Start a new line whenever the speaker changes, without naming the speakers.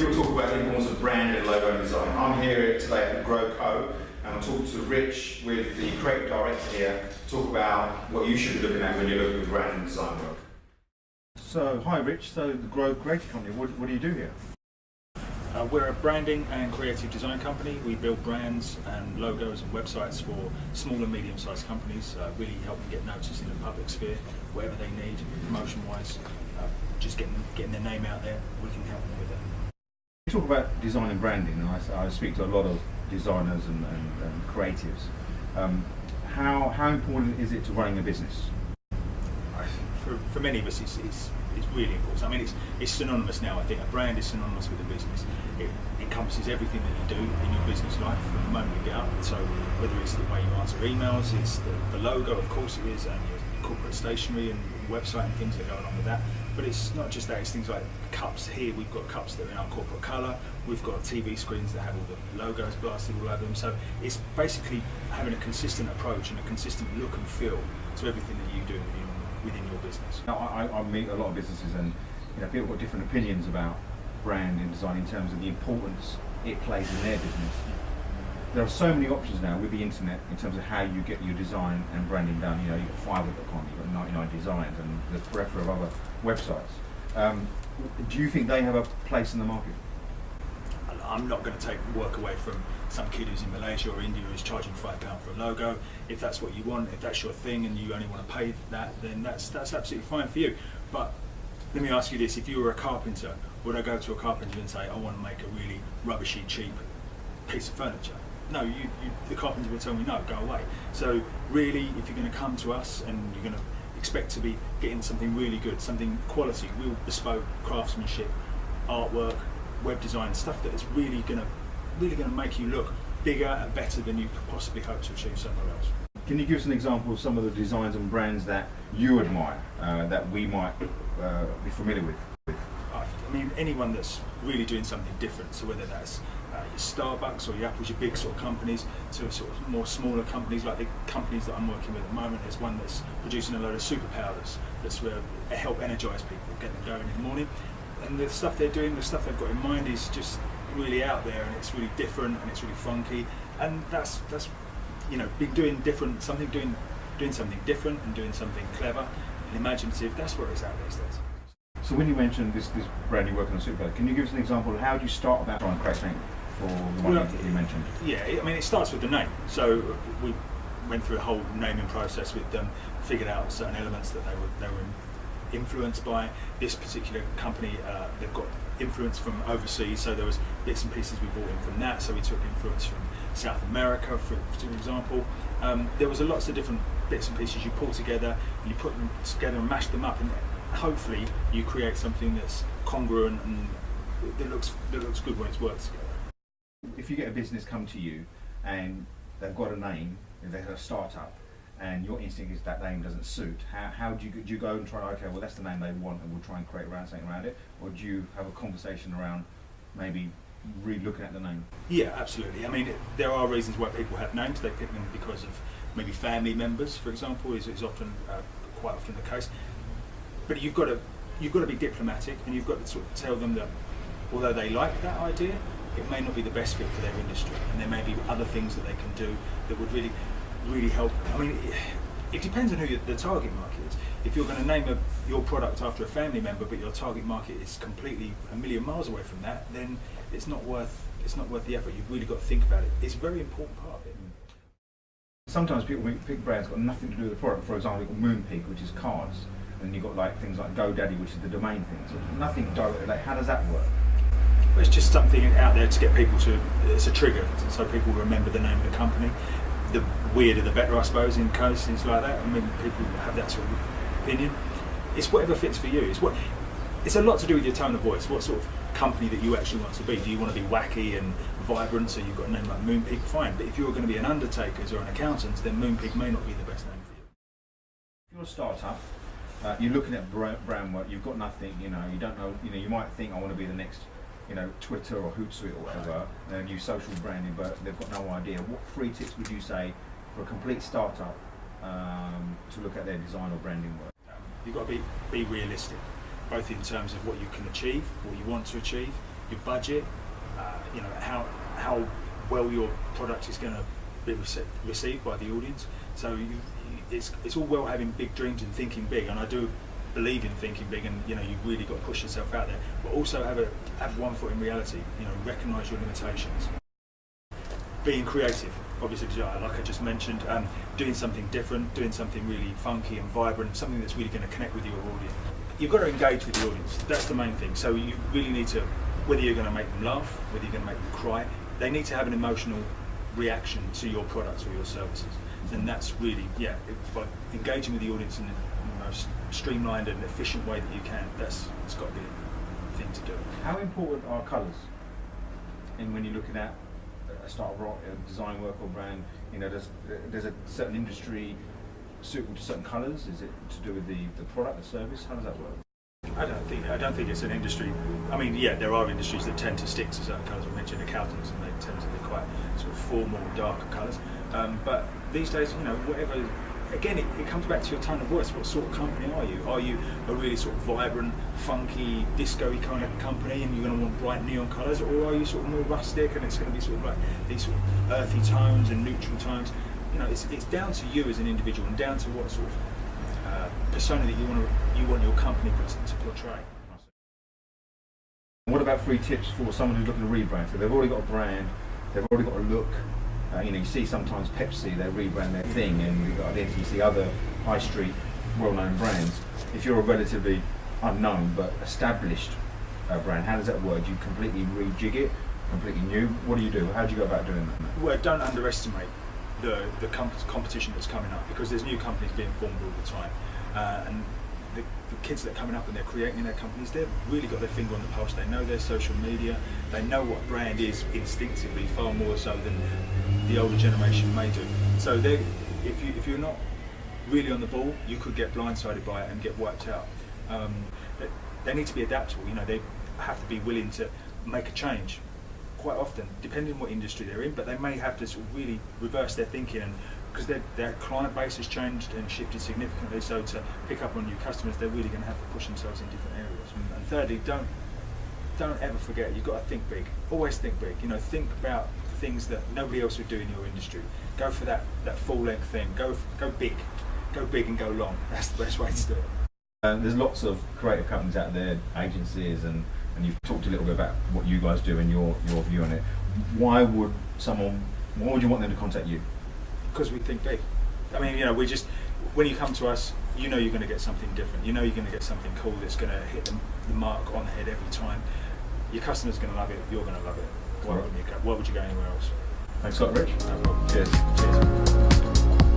people talk about the importance of brand and logo and design. I'm here today at Grow Co, and I'm talking to Rich with the creative director here to talk about what you should be looking at when you're looking at brand and design work.
So, hi Rich, so the Grow Creative Company, what do you do here?
We're a branding and creative design company. We build brands and logos and websites for small and medium-sized companies, really help them get noticed in the public sphere, whatever they need, promotion-wise, just getting their name out there, we can help them with that.
You talk about design and branding, and I speak to a lot of designers and creatives. How important is it to running a business?
For many of us, it's really important. I mean, it's synonymous now. I think a brand is synonymous with a business. It encompasses everything that you do in your business life from the moment you get up. So whether it's the way you answer emails, it's the logo, of course it is, and your corporate stationery and website and things that go along with that. But it's not just that, it's things like cups. Here we've got cups that are in our corporate colour, we've got TV screens that have all the logos blasted all over them. So it's basically having a consistent approach and a consistent look and feel to everything that you do within your business.
Now, I meet a lot of businesses, and people got different opinions about brand and design in terms of the importance it plays in their business. There are so many options now with the internet in terms of how you get your design and branding done. You've got Fiverr.com, you've got 99 Designs, and the plethora of other websites. Do you think they have a place in the market?
I'm not going to take work away from some kid who's in Malaysia or India who's charging £5 for a logo. If that's what you want, if that's your thing and you only want to pay that, then that's absolutely fine for you. But let me ask you this, if you were a carpenter, would I go to a carpenter and say, I want to make a really rubbishy, cheap piece of furniture? No, the carpenter will tell me, no, go away. So really, if you're going to come to us and you're going to expect to be getting something really good, something quality, real bespoke craftsmanship, artwork, web design, stuff that is really going to make you look bigger and better than you could possibly hope to achieve somewhere else.
Can you give us an example of some of the designs and brands that you admire, that we might be familiar with?
I mean, anyone that's really doing something different, so whether that's your Starbucks or your Apple's, your big sort of companies, to sort of more smaller companies, like the companies that I'm working with at the moment. There's one that's producing a load of super powders that's where they help energise people, get them going in the morning. And the stuff they're doing, the stuff they've got in mind is just really out there, and it's really different and it's really funky. And that's been doing something different and doing something clever and imaginative. That's where it's at these days.
So when you mentioned this brand you're working on super, can you give us an example of how do you start about trying to create something for the one that you mentioned?
Yeah, I mean, it starts with the name. So we went through a whole naming process with them, figured out certain elements that they were influenced by. This particular company, they've got influence from overseas, so there was bits and pieces we brought in from that. So we took influence from South America, for example. There was lots of different bits and pieces you pull together, and you put them together and mash them up, and hopefully you create something that's congruent and that looks good when it's worked together.
If you get a business come to you and they've got a name, they're a startup, and your instinct is that name doesn't suit, how do you go and try, okay, well that's the name they want and we'll try and create something around it? Or do you have a conversation around maybe re-looking at the name?
Yeah, absolutely. I mean, there are reasons why people have names. They pick them because of maybe family members, for example, is often quite often the case. But you've got to be diplomatic, and you've got to sort of tell them that although they like that idea, it may not be the best fit for their industry, and there may be other things that they can do that would really help. I mean, it depends on who the target market is. If you're going to name your product after a family member, but your target market is completely a million miles away from that, then it's not worth the effort. You've really got to think about it. It's a very important part of it.
Sometimes people pick brands got nothing to do with the product. For example, you've got Moonpig, which is cars, and you've got like things like GoDaddy, which is the domain thing. So nothing directly. Like, how does that work?
Well, it's just something out there to get people to. It's a trigger, so people remember the name of the company. The weirder the better, I suppose, in cases like that. I mean, people have that sort of opinion. It's whatever fits for you. It's a lot to do with your tone of voice. What sort of company that you actually want to be? Do you want to be wacky and vibrant, so you've got a name like Moonpig? Fine, but if you're going to be an undertaker's or an accountant's, then Moonpig may not be the best name for you.
If you're a startup, you're looking at brand work. You've got nothing. You don't know. You might think I want to be the next, Twitter or Hootsuite or whatever, and use social branding, but they've got no idea. What 3 tips would you say for a complete startup to look at their design or branding work?
You've got to be realistic, both in terms of what you can achieve, what you want to achieve, your budget, you know, how well your product is going to be received by the audience. So it's all well having big dreams and thinking big, and I do believe in thinking big, and you know, you've really got to push yourself out there, but also have one foot in reality. You know, recognise your limitations. Being creative, obviously, like I just mentioned, doing something different, doing something really funky and vibrant, something that's really going to connect with your audience. You've got to engage with the audience. That's the main thing. So you really need to, whether you're going to make them laugh, whether you're going to make them cry, they need to have an emotional reaction to your products or your services. And that's really, by engaging with the audience in the most streamlined and efficient way that you can, it's got to be the thing to do.
How important are colours in when you're looking at a style of rock, design work or brand? You know, there's a certain industry suitable to certain colours? Is it to do with the product, the service? How does that work?
I don't think it's an industry. I mean, yeah, there are industries that tend to stick to certain colours. We mentioned accountants, and they tend to be quite sort of formal, darker colours. But these days, you know, whatever. Again, it comes back to your tone of voice. What sort of company are you? Are you a really sort of vibrant, funky, disco-y kind of company, and you're going to want bright neon colours, or are you sort of more rustic, and it's going to be sort of like these sort of earthy tones and neutral tones? You know, it's down to you as an individual, and down to what sort of persona that you want your company to portray.
What about free tips for someone who's looking to rebrand? So they've already got a brand, they've already got a look. You know, you see sometimes Pepsi, they rebrand their thing, and you see other high street, well-known brands. If you're a relatively unknown but established brand, how does that work? Do you completely rejig it, completely new? What do you do? How do you go about doing that?
Well, don't underestimate the competition that's coming up, because there's new companies being formed all the time, and the kids that are coming up and they're creating their companies, they've really got their finger on the pulse. They know their social media, they know what brand is instinctively, far more so than the older generation may do. So if you're not really on the ball, you could get blindsided by it and get wiped out. They need to be adaptable. You know, they have to be willing to make a change. Quite often, depending on what industry they're in, but they may have to sort of really reverse their thinking, and because their client base has changed and shifted significantly, so to pick up on new customers, they're really going to have to push themselves in different areas. And thirdly, don't ever forget, you've got to think big. Always think big. You know, think about things that nobody else would do in your industry. Go for that full length thing. Go big. Go big and go long. That's the best way to do it.
There's lots of creative companies out there, agencies, and you've talked a little bit about what you guys do and your view on it. Why would you want them to contact you?
Because we think big. I mean, you know, when you come to us, you know you're going to get something different. You know you're going to get something cool that's going to hit the mark on the head every time. Your customer's going to love it. You're going to love it. Why would you go anywhere else?
Thanks a lot, Rich.
No problem.
Cheers.